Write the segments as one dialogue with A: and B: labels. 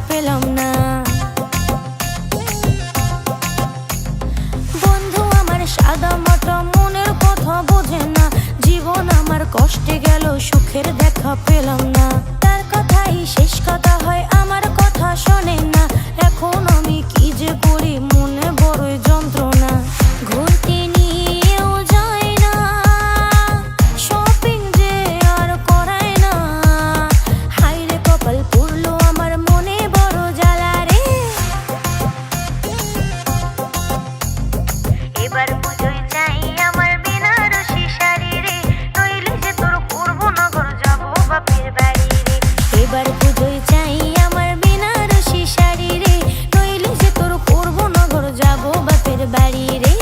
A: পেলাম না। বন্ধু আমার সাদা মাটা মনের কথা বোঝে না, জীবন আমার কষ্টে গেল সুখের দেখা পেলাম না। তার কথাই শেষ কথা হয়, আমার কথা শোনে না। এখন আমি কি যে করি, মনে বড়ই যন্ত্রণা। ঘুরতে নিয়েও যায় না, শপিং যে আর করায় না। হায়রে কপাল পুরলো আমার, মনে বড় জ্বালা রে। এবার পুজোয় চাই আমার বেনারসি শাড়ি রে, নইলে যে তোর করবো না ঘর যাবো বাপের বাড়ি রে। এবার পুজোয় চাই আমার বেনারসি শাড়ি রে, নইলে যে তোর করবো না ঘর যাবো বাপের বাড়ি রে।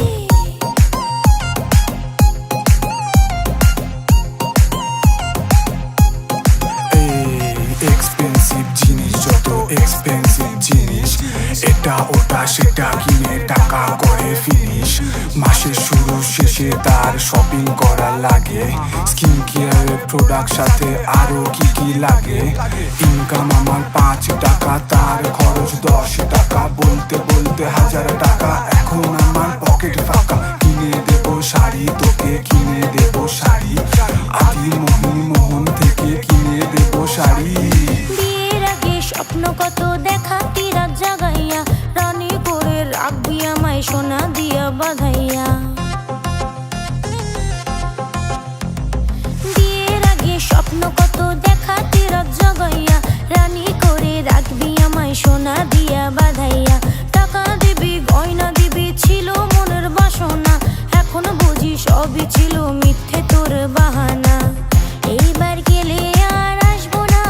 B: এক্সপেন্সিভ জিনিস, যত এক্সপেন্সিভ জিনিস, এটা ওটা সেটা কিনে টাকা করে ফিনিশ। মাসের শুরু শেষে তার শপিং করা লাগে, স্কিন কেয়ারের প্রোডাক্ট সাথে আরো কি কি লাগে। ইনকাম আমার 5 টাকা, তার খরচ 10 টাকা, বলতে বলতে 1000 টাকা। এখন আমার পকেট ফাঁকা, কিনে দেবো শাড়ি তোকে, কিনে দেবো শাড়ি। আদি মোহন থেকে কিনে দেবো শাড়ি।
A: বিয়ের আগে স্বপ্ন কত দেখা তিরাত জাগাইয়া, রানী করে রাখবি আমায় সোনা দিয়া বাঁধাইয়া। বিয়ের আগে স্বপ্ন কত দেখা তিরাত জাগাইয়া, রানী করে রাখবি আমায় সোনা দিয়া বাঁধাইয়া। টাকা দিবি গয়না দিবি ছিল মনের বাসনা, এখন বুঝি সবই ছিল মিথ্যে তোর বাহানা। এইবার গেলে আর আসবো না,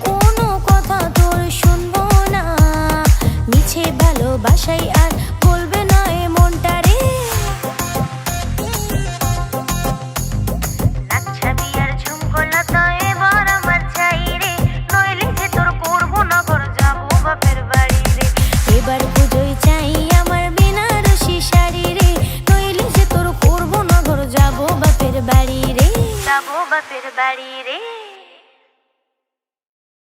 A: কোনো কথা তোর শুনবো না। মিছে ভালোবাসাই আর